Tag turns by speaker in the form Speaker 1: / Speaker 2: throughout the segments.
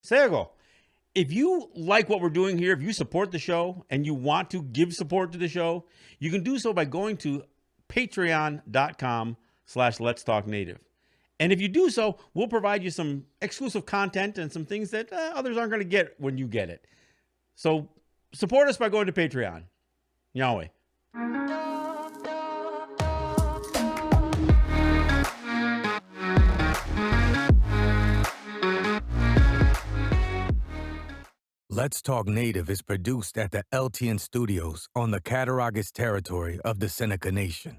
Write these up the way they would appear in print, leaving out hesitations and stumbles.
Speaker 1: Sego, if you like what we're doing here, if you support the show and you want to give support to the show, you can do so by going to patreon.com/Let's Talk Native. And if you do so, we'll provide you some exclusive content and some things that others aren't going to get when you get it. So support us by going to Patreon. Yahweh.
Speaker 2: Let's Talk Native is produced at the LTN Studios on the Cattaraugus territory of the Seneca Nation.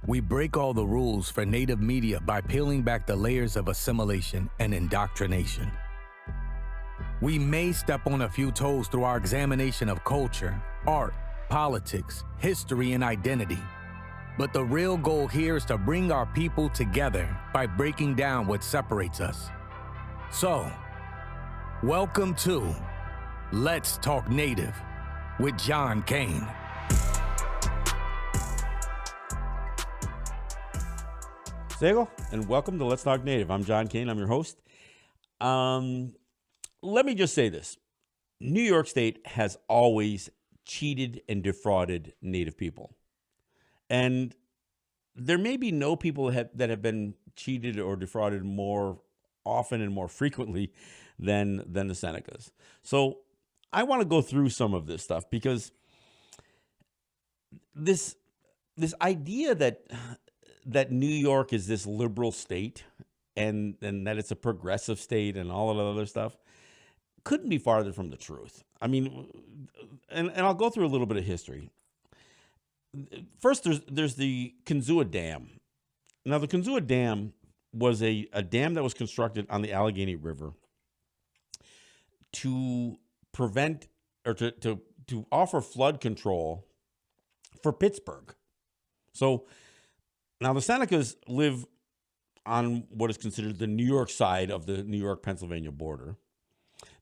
Speaker 2: We break all the rules for Native media by peeling back the layers of assimilation and indoctrination. We may step on a few toes through our examination of culture, art, politics, history, and identity. But the real goal here is to bring our people together by breaking down what separates us. So, welcome to Let's Talk Native with John Kane.
Speaker 1: Sego, and welcome to Let's Talk Native. I'm John Kane. I'm your host. Let me just say this. New York State has always cheated and defrauded Native people. And there may be no people that have been cheated or defrauded more often and more frequently than the Senecas. So I want to go through some of this stuff because this idea that New York is this liberal state and that it's a progressive state and all of that other stuff couldn't be farther from the truth. I mean, and I'll go through a little bit of history. First, there's the Kinzua Dam. Now, the Kinzua Dam was a dam that was constructed on the Allegheny River to prevent or to offer flood control for Pittsburgh. So now the Senecas live on what is considered the New York side of the New York-Pennsylvania border.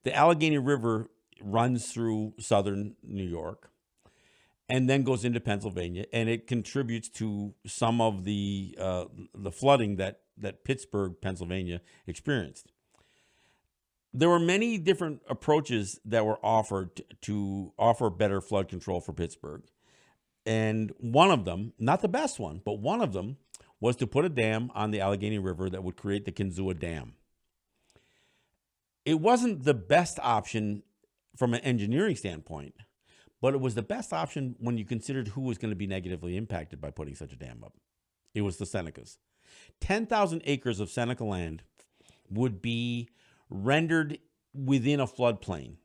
Speaker 1: The Allegheny River runs through southern New York and then goes into Pennsylvania, and it contributes to some of the flooding that Pittsburgh, Pennsylvania experienced. There were many different approaches that were offered to offer better flood control for Pittsburgh. And one of them, not the best one, but one of them was to put a dam on the Allegheny River that would create the Kinzua Dam. It wasn't the best option from an engineering standpoint, but it was the best option when you considered who was going to be negatively impacted by putting such a dam up. It was the Senecas. 10,000 acres of Seneca land would be rendered within a floodplain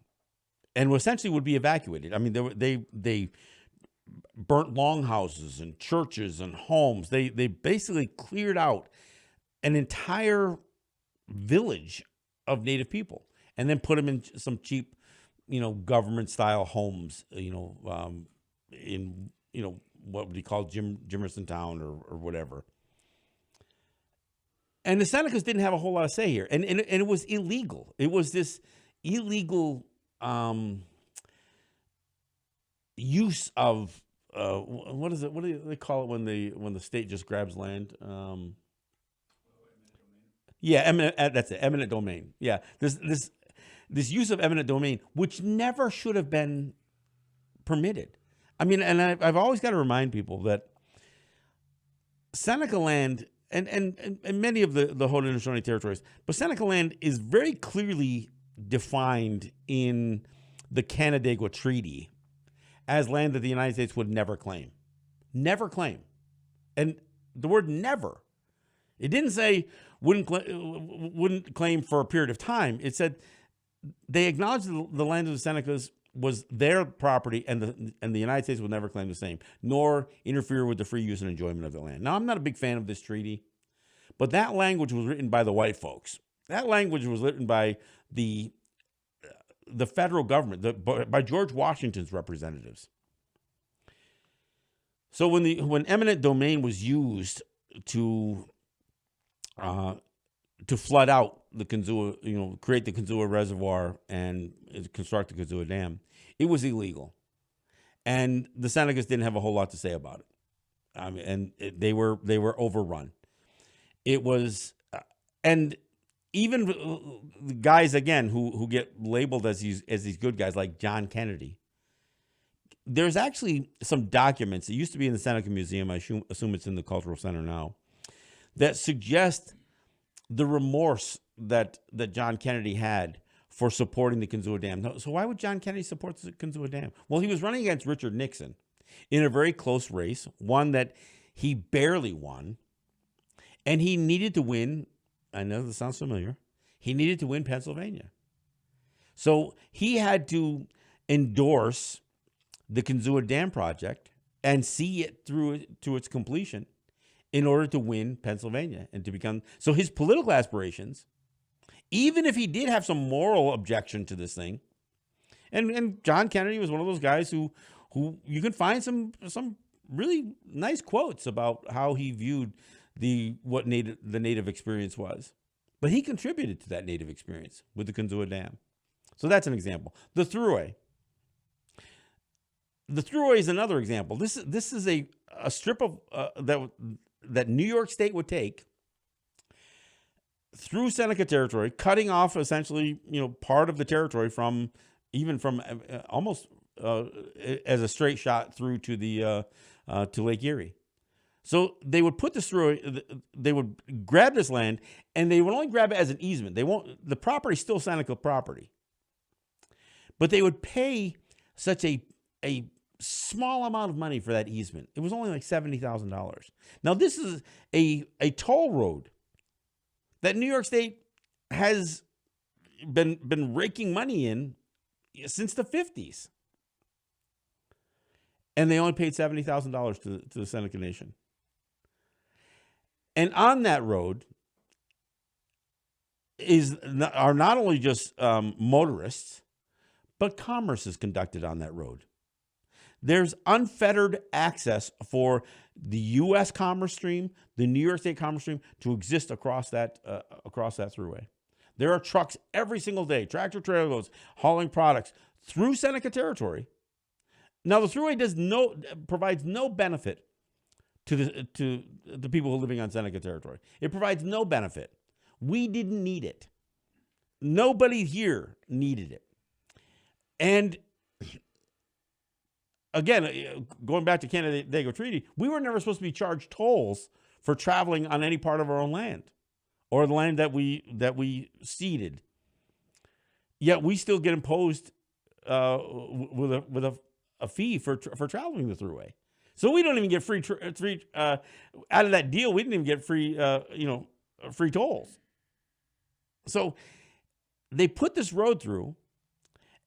Speaker 1: and essentially would be evacuated. I mean, they burnt longhouses and churches and homes. They basically cleared out an entire village of Native people and then put them in some cheap, government style homes, in, what would be called Jimerson Town or whatever. And the Senecas didn't have a whole lot of say here. And it was illegal. It was this illegal use of what is it? What do they call it when the state just grabs land? That's it. Eminent domain. Yeah, this use of eminent domain, which never should have been permitted. I mean, and I've always got to remind people that Seneca land and many of the Haudenosaunee territories, but Seneca land is very clearly defined in the Canandaigua Treaty as land that the United States would never claim. Never claim. And the word never. It didn't say wouldn't claim for a period of time. It said they acknowledged the land of the Senecas was their property and the United States would never claim the same, nor interfere with the free use and enjoyment of the land. Now, I'm not a big fan of this treaty, but that language was written by the white folks. That language was written by the federal government, by George Washington's representatives. So when eminent domain was used to flood out the Kinzua, create the Kinzua Reservoir and construct the Kinzua Dam, it was illegal, and the Senecas didn't have a whole lot to say about it. They were overrun. It was, and even the guys again who get labeled as these good guys like John Kennedy. There's actually some documents. It used to be in the Seneca Museum. I assume it's in the Cultural Center now, that suggest the remorse that John Kennedy had for supporting the Kinzua Dam. So why would John Kennedy support the Kinzua Dam? Well, he was running against Richard Nixon in a very close race, one that he barely won, and he needed to win. I know this sounds familiar. He needed to win Pennsylvania. So he had to endorse the Kinzua Dam project and see it through to its completion in order to win Pennsylvania and to become. So his political aspirations, even if he did have some moral objection to this thing, and John Kennedy was one of those guys who you can find some really nice quotes about how he viewed the native experience was. But he contributed to that native experience with the Kinzua Dam. So that's an example. The Thruway. The Thruway is another example. This is a strip of that New York State would take through Seneca territory, cutting off essentially part of the territory from almost as a straight shot through to the to Lake Erie. So they would put this through. They would grab this land, and they would only grab it as an easement. They won't. The property is still Seneca property, but they would pay such a small amount of money for that easement. It was only like $70,000. Now this is a toll road that New York State has been raking money in since the 50s, and they only paid $70,000 to the Seneca Nation. And on that road are not only just motorists, but commerce is conducted on that road. There's unfettered access for the U.S. commerce stream, the New York State commerce stream, to exist across that thruway. There are trucks every single day, tractor trailer loads, hauling products through Seneca territory. Now, the thruway provides no benefit to the people who are living on Seneca territory. It provides no benefit. We didn't need it. Nobody here needed it. And again, going back to Canandaigua Treaty, we were never supposed to be charged tolls for traveling on any part of our own land or the land that we ceded. Yet we still get imposed with a fee for traveling the thruway. So we don't even get free out of that deal. We didn't even get free tolls. So they put this road through,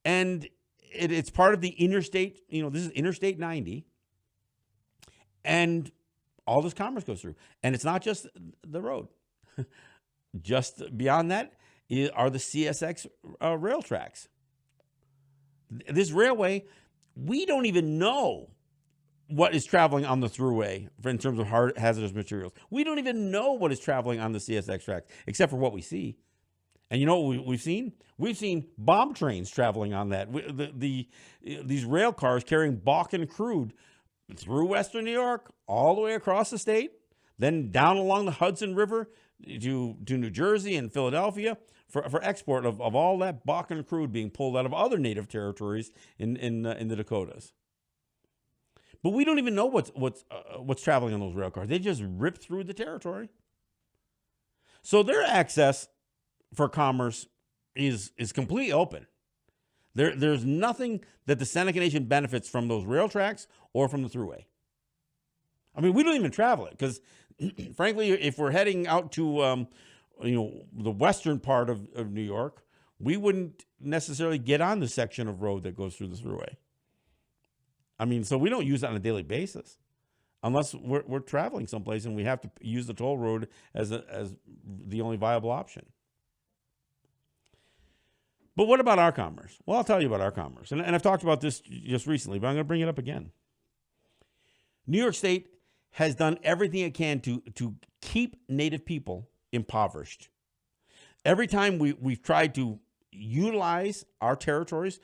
Speaker 1: and it's part of the interstate. This is Interstate 90, and all this commerce goes through. And it's not just the road. Just beyond that are the CSX rail tracks. This railway, we don't even know what is traveling on the thruway in terms of hazardous materials. We don't even know what is traveling on the CSX tracks, except for what we see. And you know what we've seen? We've seen bomb trains traveling on that. These rail cars carrying Bakken crude through Western New York, all the way across the state, then down along the Hudson River to New Jersey and Philadelphia for export of all that Bakken crude being pulled out of other native territories in the Dakotas. But we don't even know what's traveling on those rail cars. They just rip through the territory. So their access for commerce is completely open. There's nothing that the Seneca Nation benefits from those rail tracks or from the thruway. I mean, we don't even travel it because, frankly, if we're heading out to the western part of New York, we wouldn't necessarily get on the section of road that goes through the thruway. I mean, so we don't use it on a daily basis unless we're traveling someplace and we have to use the toll road as the only viable option. But what about our commerce? Well, I'll tell you about our commerce. And I've talked about this just recently, but I'm going to bring it up again. New York State has done everything it can to keep Native people impoverished. Every time we've tried to utilize our territories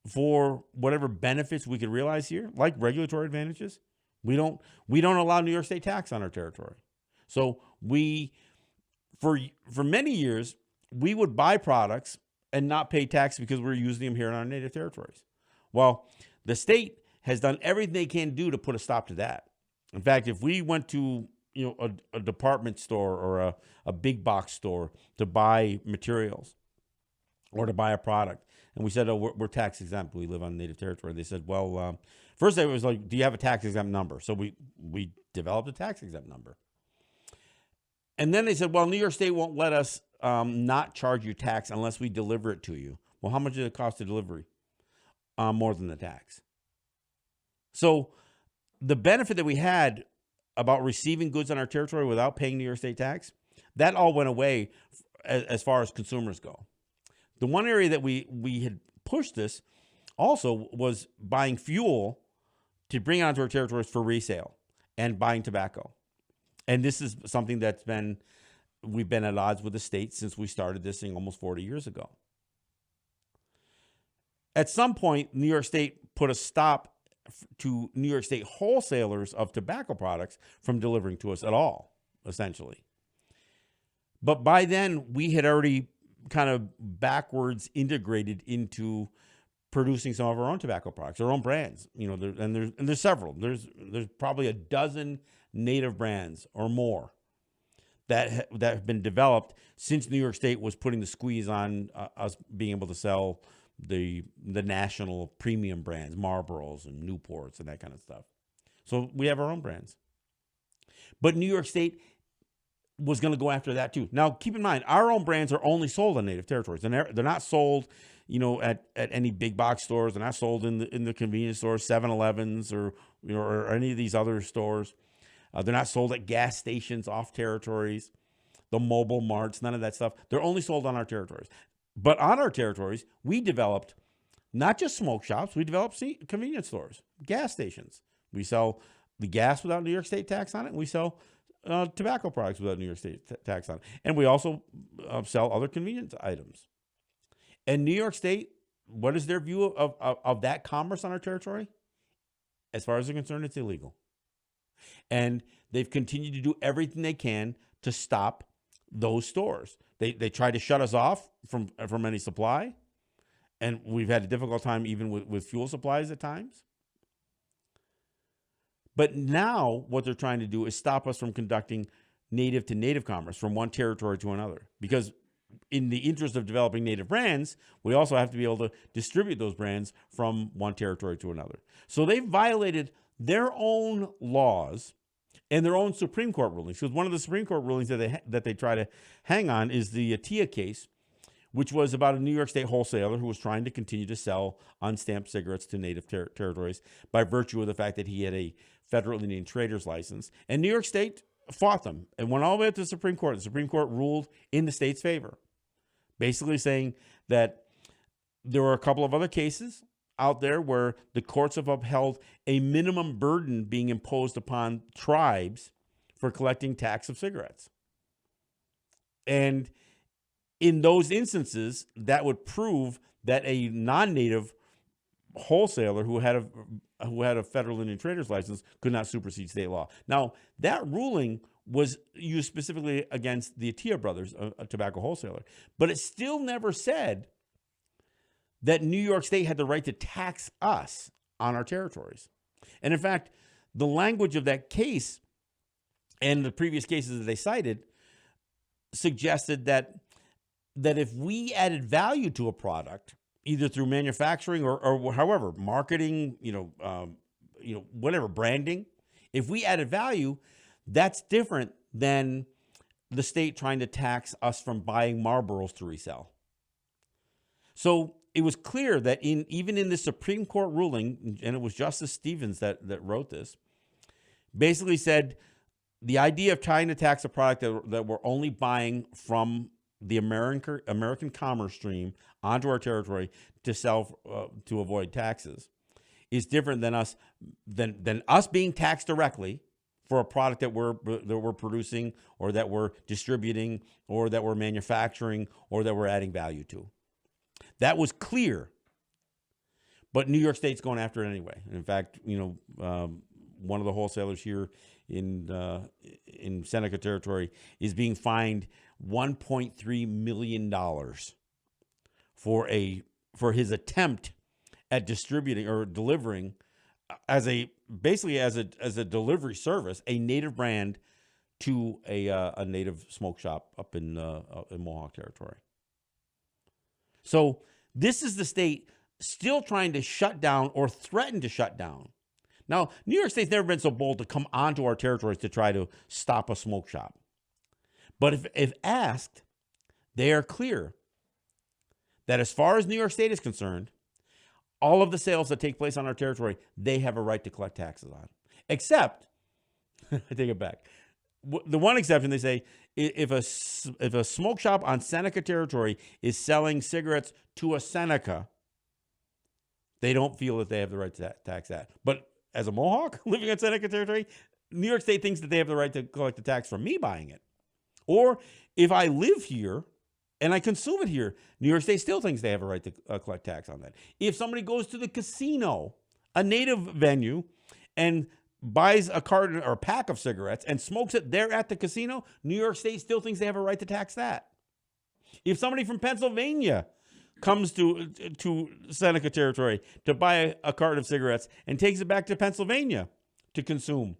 Speaker 1: for whatever benefits we could realize here, like regulatory advantages, we don't allow New York State tax on our territory. So for many years, we would buy products and not pay tax because we're using them here in our native territories. Well, the state has done everything they can do to put a stop to that. In fact, if we went to a department store or a big box store to buy materials or to buy a product, and we said, oh, we're tax exempt, we live on native territory, they said, well, first it was like, do you have a tax exempt number? So we developed a tax exempt number. And then they said, well, New York State won't let us not charge you tax unless we deliver it to you. Well, how much did it cost to delivery? More than the tax. So the benefit that we had about receiving goods on our territory without paying New York State tax, that all went away as far as consumers go. The one area that we had pushed this also was buying fuel to bring onto our territories for resale and buying tobacco. And this is something we've been at odds with the state since we started this thing almost 40 years ago. At some point, New York State put a stop to New York State wholesalers of tobacco products from delivering to us at all, essentially. But by then, we had already kind of backwards integrated into producing some of our own tobacco products, our own brands. There's several. There's probably a dozen native brands or more that have been developed since New York State was putting the squeeze on us being able to sell the national premium brands, Marlboros and Newports and that kind of stuff. So we have our own brands. But New York State was going to go after that too. Now, keep in mind, our own brands are only sold on native territories, and they're not sold, at any big box stores. They're not sold in the convenience stores, 7-Elevens or any of these other stores. They're not sold at gas stations off territories, the mobile marts, none of that stuff. They're only sold on our territories. But on our territories, we developed not just smoke shops, we developed convenience stores, gas stations. We sell the gas without New York State tax on it, and we sell tobacco products without New York State tax on it. And we also sell other convenience items. And New York State, what is their view of that commerce on our territory? As far as they're concerned, it's illegal. And they've continued to do everything they can to stop those stores. They try to shut us off from any supply, and we've had a difficult time even with fuel supplies at times. But now what they're trying to do is stop us from conducting native to native commerce from one territory to another. Because in the interest of developing native brands, we also have to be able to distribute those brands from one territory to another. So they've violated their own laws and their own Supreme Court rulings. Because one of the Supreme Court rulings that they try to hang on is the Atiyeh case, which was about a New York State wholesaler who was trying to continue to sell unstamped cigarettes to native territories by virtue of the fact that he had a federal Indian trader's license. And New York State fought them and went all the way up to the Supreme Court. The Supreme Court ruled in the state's favor, basically saying that there were a couple of other cases out there where the courts have upheld a minimum burden being imposed upon tribes for collecting tax of cigarettes. And in those instances, that would prove that a non-native wholesaler who had a federal Indian trader's license could not supersede state law. Now, that ruling was used specifically against the Atiyeh brothers, a tobacco wholesaler, but it still never said that New York State had the right to tax us on our territories. And in fact, the language of that case and the previous cases that they cited suggested that if we added value to a product, either through manufacturing or however, marketing, whatever, branding, if we added value, that's different than the state trying to tax us from buying Marlboros to resell. So it was clear that even in the Supreme Court ruling, and it was Justice Stevens that wrote this, basically said the idea of trying to tax a product that we're only buying from the American commerce stream onto our territory to sell to avoid taxes is different than us being taxed directly for a product that we're producing or that we're distributing or that we're manufacturing or that we're adding value to. That was clear, but New York State's going after it anyway. In fact, one of the wholesalers here in Seneca territory is being fined $1.3 million for his attempt at distributing or delivering as a delivery service, a native brand to a native smoke shop up in Mohawk territory. So this is the state still trying to shut down or threaten to shut down. Now, New York State's never been so bold to come onto our territories to try to stop a smoke shop. But if asked, they are clear that as far as New York State is concerned, all of the sales that take place on our territory, they have a right to collect taxes on. Except, I take it back. The one exception, they say, if a smoke shop on Seneca territory is selling cigarettes to a Seneca, they don't feel that they have the right to tax that. But as a Mohawk living on Seneca territory, New York State thinks that they have the right to collect the tax from me buying it. Or if I live here and I consume it here, New York State still thinks they have a right to collect tax on that. If somebody goes to the casino, a native venue, and buys a carton or a pack of cigarettes and smokes it there at the casino, New York State still thinks they have a right to tax that. If somebody from Pennsylvania comes to Seneca territory to buy a carton of cigarettes and takes it back to Pennsylvania to consume,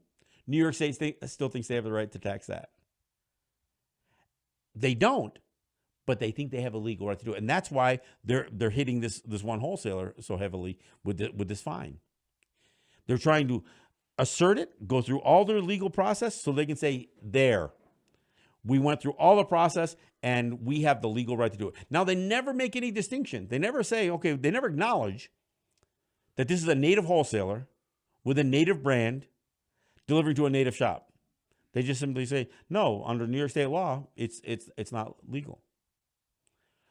Speaker 1: New York State still thinks they have the right to tax that. They don't, but they think they have a legal right to do it. And that's why they're hitting this one wholesaler so heavily with this fine. They're trying to assert it, go through all their legal process so they can say, there, we went through all the process and we have the legal right to do it. Now, they never make any distinction. They never say, okay, they never acknowledge that this is a native wholesaler with a native brand delivering to a native shop. They just simply say, no, under New York State law, it's not legal.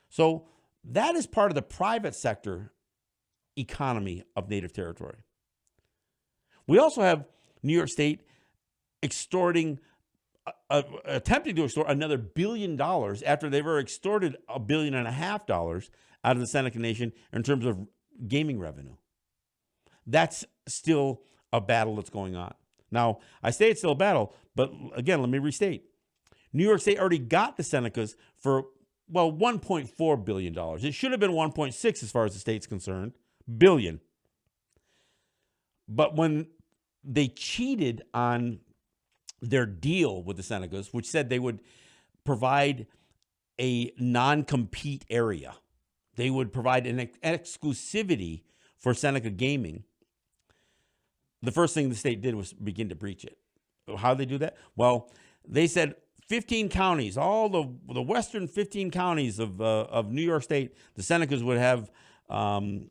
Speaker 1: So that is part of the private sector economy of native territory. We also have New York State attempting to extort another $1 billion after they've already extorted $1.5 billion out of the Seneca Nation in terms of gaming revenue. That's still a battle that's going on. Now, I say it's still a battle, but again, let me restate. New York State already got the Senecas for, well, $1.4 billion. It should have been 1.6 as far as the state's concerned, billion. But when they cheated on their deal with the Senecas, which said they would provide a non-compete area, they would provide an exclusivity for Seneca gaming, the first thing the state did was begin to breach it. How did they do that? Well, they said 15 counties, all the western 15 counties of New York State, the Senecas would have an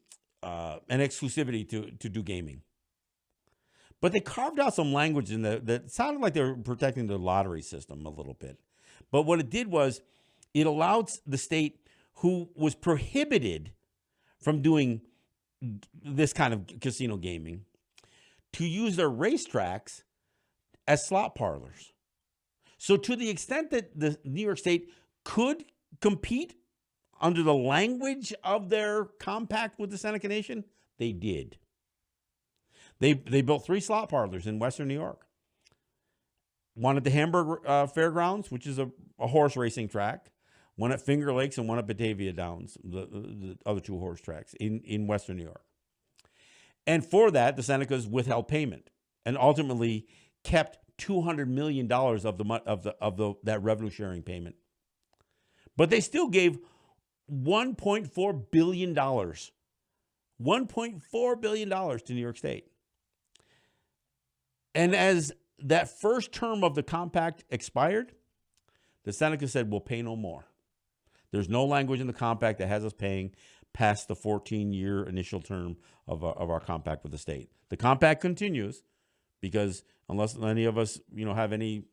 Speaker 1: exclusivity to do gaming. But they carved out some language in that sounded like they were protecting the lottery system a little bit. But what it did was it allowed the state who was prohibited from doing this kind of casino gaming to use their racetracks as slot parlors. So to the extent that the New York State could compete under the language of their compact with the Seneca Nation, they did. They built 3 slot parlors in Western New York. One at the Hamburg Fairgrounds, which is a horse racing track. One at Finger Lakes and one at Batavia Downs, the other 2 horse tracks in Western New York. And for that, the Senecas withheld payment and ultimately kept $200 million of that revenue sharing payment. But they still gave $1.4 billion. $1.4 billion to New York State. And as that first term of the compact expired, the Seneca said, we'll pay no more. There's no language in the compact that has us paying past the 14-year initial term of our compact with the state. The compact continues because unless any of us, have any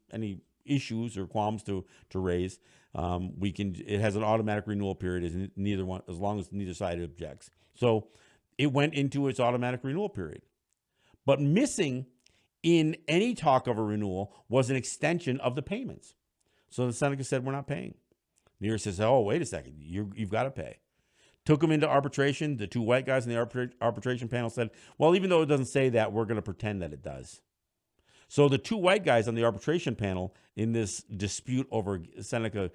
Speaker 1: issues or qualms to raise, it has an automatic renewal period as long as neither side objects. So it went into its automatic renewal period. But missing in any talk of a renewal was an extension of the payments. So the Seneca said, we're not paying. New York says, oh, wait a second, you've got to pay. Took them into arbitration. The 2 white guys in the arbitration panel said, well, even though it doesn't say that, we're going to pretend that it does. So the two white guys on the arbitration panel in this dispute over Seneca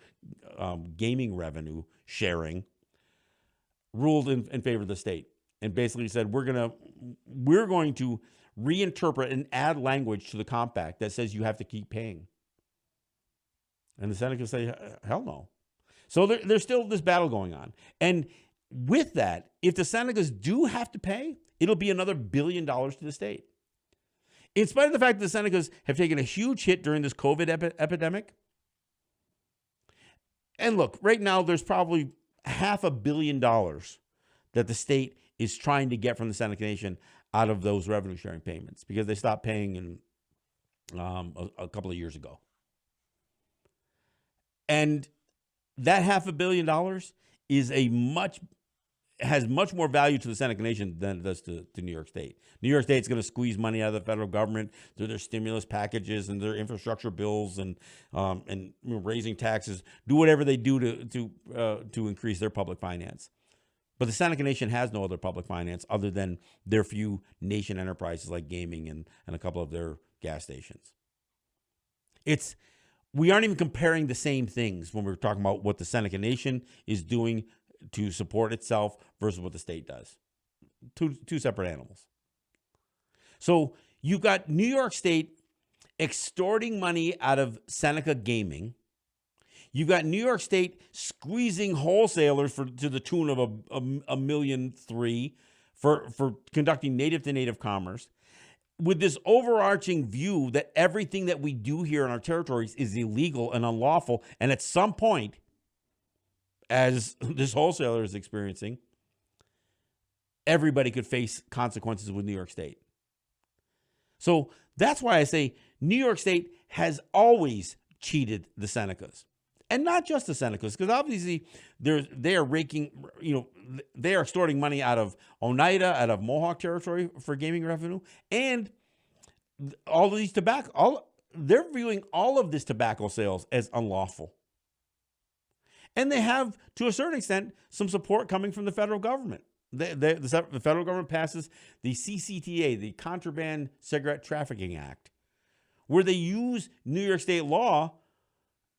Speaker 1: gaming revenue sharing ruled in favor of the state and basically said we're going to reinterpret and add language to the compact that says you have to keep paying. And the Senecas say, hell no. So there's still this battle going on. And with that, if the Senecas do have to pay, it'll be another $1 billion to the state. In spite of the fact that the Senecas have taken a huge hit during this COVID epidemic. And look, right now there's probably $500 million that the state is trying to get from the Seneca Nation out of those revenue sharing payments because they stopped paying in a couple of years ago. And that $500 million is has much more value to the Seneca Nation than it does to New York State. New York State's going to squeeze money out of the federal government through their stimulus packages and their infrastructure bills and raising taxes, do whatever they do to increase their public finance. But the Seneca Nation has no other public finance other than their few nation enterprises like gaming and a couple of their gas stations. We aren't even comparing the same things when we're talking about what the Seneca Nation is doing to support itself versus what the state does. Two separate animals. So you've got New York State extorting money out of Seneca gaming. You've got New York State squeezing wholesalers to the tune of $1.3 million for conducting native-to-native commerce, with this overarching view that everything that we do here in our territories is illegal and unlawful, and at some point, as this wholesaler is experiencing, everybody could face consequences with New York State. So that's why I say New York State has always cheated the Senecas. And not just the Senecas, because obviously they are raking, they are extorting money out of Oneida, out of Mohawk territory for gaming revenue, and all of these they're viewing all of this tobacco sales as unlawful. And they have, to a certain extent, some support coming from the federal government. The federal government passes the CCTA, the Contraband Cigarette Trafficking Act, where they use New York State law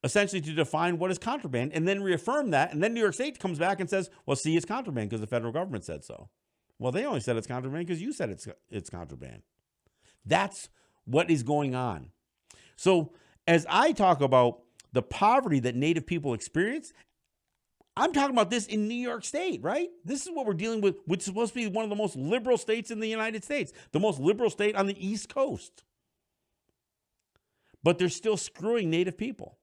Speaker 1: essentially to define what is contraband and then reaffirm that. And then New York State comes back and says, well, see, it's contraband because the federal government said so. Well, they only said it's contraband because you said it's contraband. That's what is going on. So as I talk about the poverty that Native people experience, I'm talking about this in New York State, right? This is what we're dealing with, which is supposed to be one of the most liberal states in the United States, the most liberal state on the East Coast. But they're still screwing Native people.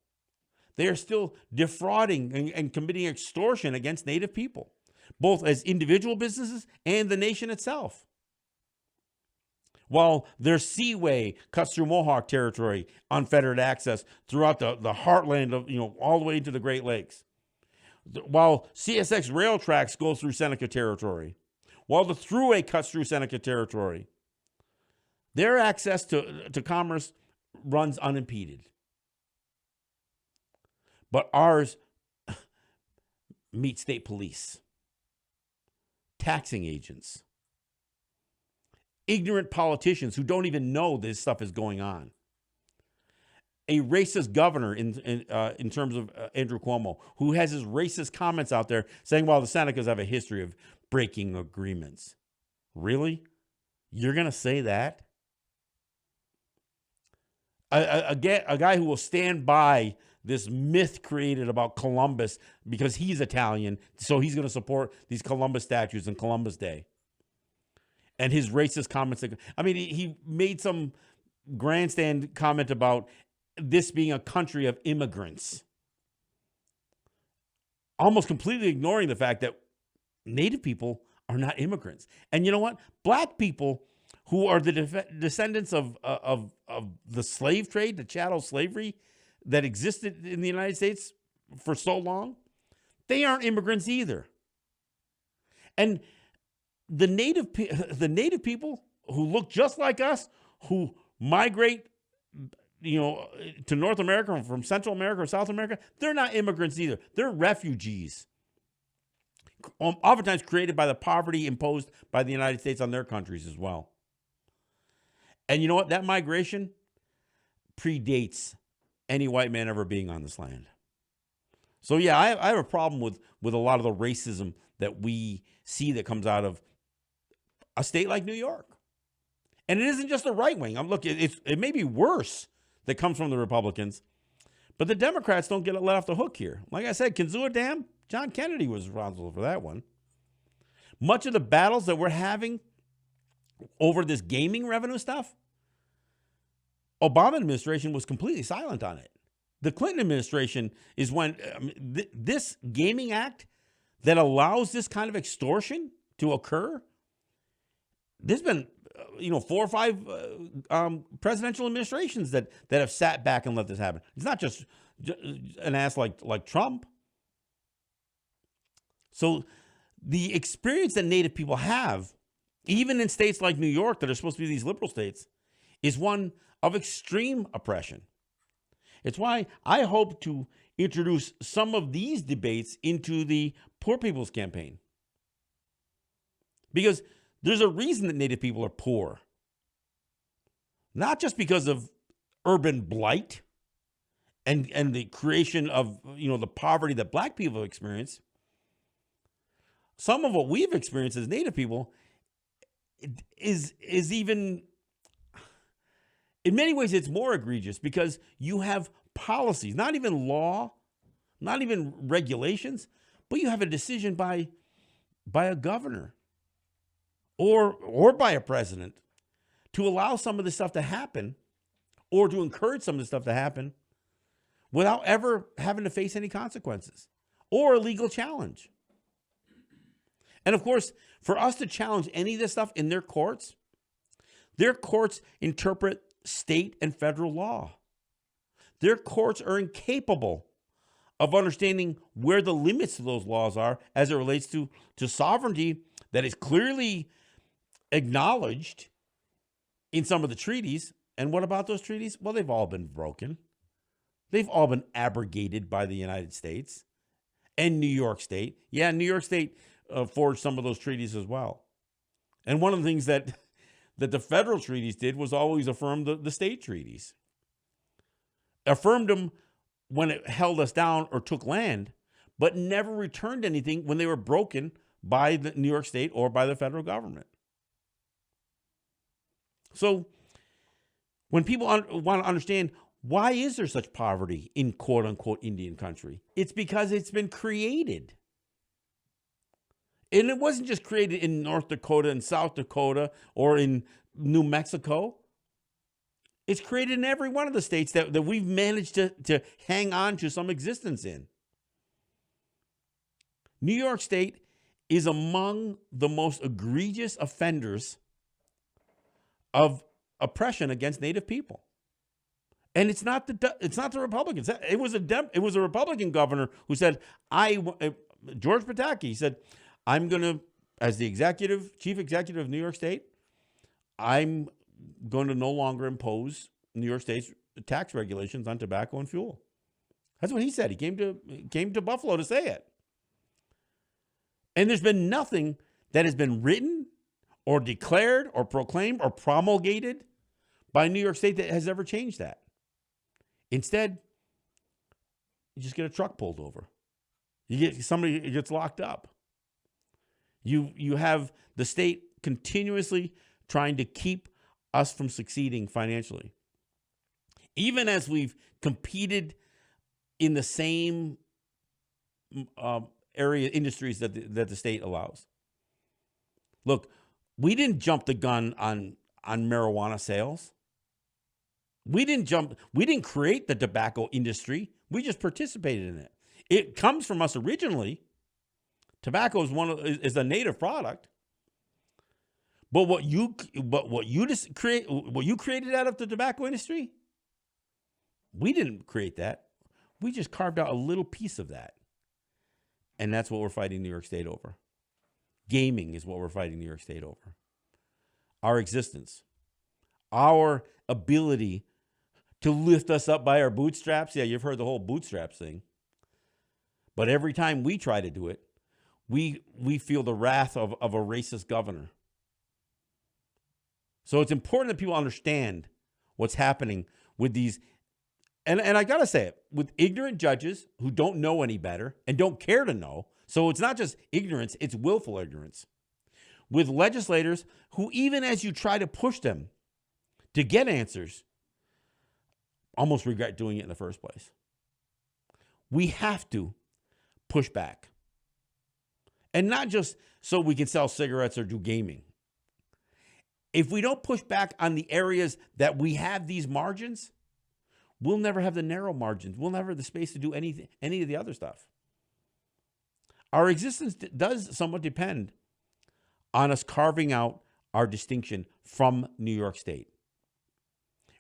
Speaker 1: They are still defrauding and committing extortion against Native people, both as individual businesses and the nation itself. While their seaway cuts through Mohawk territory, unfettered access throughout the heartland of, all the way into the Great Lakes. While CSX rail tracks go through Seneca territory. While the thruway cuts through Seneca territory. Their access to commerce runs unimpeded. But ours meet state police, taxing agents, ignorant politicians who don't even know this stuff is going on. A racist governor in terms of Andrew Cuomo, who has his racist comments out there saying, well, the Senecas have a history of breaking agreements. Really? You're going to say that? A guy who will stand by this myth created about Columbus because he's Italian, so he's going to support these Columbus statues and Columbus Day. And his racist comments. He made some grandstand comment about this being a country of immigrants, almost completely ignoring the fact that Native people are not immigrants. And you know what? Black people who are the descendants of the slave trade, the chattel slavery that existed in the United States for so long, they aren't immigrants either. And the native people who look just like us, who migrate, to North America from Central America or South America, they're not immigrants either. They're refugees, oftentimes created by the poverty imposed by the United States on their countries as well. And you know what? That migration predates any white man ever being on this land. So yeah, I have a problem with a lot of the racism that we see that comes out of a state like New York. And it isn't just the right wing. It may be worse that comes from the Republicans, but the Democrats don't get let off the hook here. Like I said, Kinzua Dam, John Kennedy was responsible for that one. Much of the battles that we're having over this gaming revenue stuff, Obama administration was completely silent on it. The Clinton administration is when this gaming act that allows this kind of extortion to occur. There's been, 4 or 5 presidential administrations that have sat back and let this happen. It's not just an ass like Trump. So the experience that Native people have, even in states like New York that are supposed to be these liberal states, is one of extreme oppression. It's why I hope to introduce some of these debates into the Poor People's Campaign. Because there's a reason that Native people are poor. Not just because of urban blight and the creation of, the poverty that Black people have experienced. Some of what we've experienced as Native people is even, in many ways, it's more egregious because you have policies, not even law, not even regulations, but you have a decision by a governor or by a president to allow some of this stuff to happen or to encourage some of this stuff to happen without ever having to face any consequences or a legal challenge. And of course, for us to challenge any of this stuff in their courts interpret state and federal law. Their courts are incapable of understanding where the limits of those laws are as it relates to sovereignty that is clearly acknowledged in some of the treaties. And what about those treaties? Well, they've all been broken. They've all been abrogated by the United States and New York State. Yeah, New York State forged some of those treaties as well. And one of the things that the federal treaties did was always affirm the state treaties. Affirmed them when it held us down or took land, but never returned anything when they were broken by the New York State or by the federal government. So when people want to understand why is there such poverty in quote-unquote Indian country, it's because it's been created. And it wasn't just created in North Dakota and South Dakota or in New Mexico. It's created in every one of the states that we've managed to hang on to some existence in. New York State is among the most egregious offenders of oppression against Native people. And it's not the Republicans. It was a Republican governor who said, George Pataki said, I'm going to, as the chief executive of New York State, I'm going to no longer impose New York State's tax regulations on tobacco and fuel. That's what he said. He came to Buffalo to say it. And there's been nothing that has been written or declared or proclaimed or promulgated by New York State that has ever changed that. Instead, you just get a truck pulled over. Somebody gets locked up. You have the state continuously trying to keep us from succeeding financially. Even as we've competed in the same industries that the state allows. Look, we didn't jump the gun on marijuana sales. We didn't create the tobacco industry. We just participated in it. It comes from us originally. Tobacco is a native product. But what you created out of the tobacco industry, we didn't create that. We just carved out a little piece of that. And that's what we're fighting New York State over. Gaming is what we're fighting New York State over. Our existence. Our ability to lift us up by our bootstraps. Yeah, you've heard the whole bootstraps thing. But every time we try to do it, we feel the wrath of a racist governor. So it's important that people understand what's happening with these, and I got to say it, with ignorant judges who don't know any better and don't care to know. So it's not just ignorance, it's willful ignorance. With legislators who, even as you try to push them to get answers, almost regret doing it in the first place. We have to push back. And not just so we can sell cigarettes or do gaming. If we don't push back on the areas that we have these margins, we'll never have the narrow margins. We'll never have the space to do any of the other stuff. Our existence does somewhat depend on us carving out our distinction from New York State.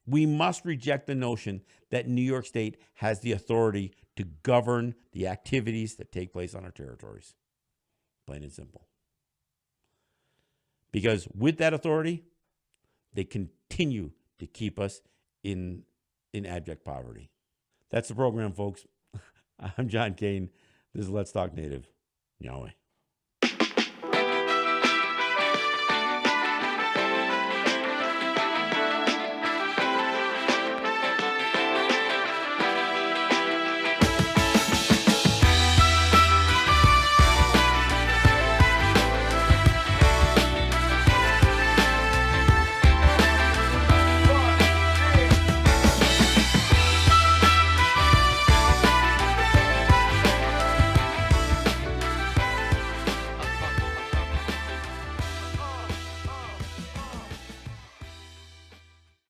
Speaker 1: We must reject the notion that New York State has the authority to govern the activities that take place on our territories. Plain and simple. Because with that authority, they continue to keep us in abject poverty. That's the program, folks. I'm John Kane. This is Let's Talk Native. Yahweh.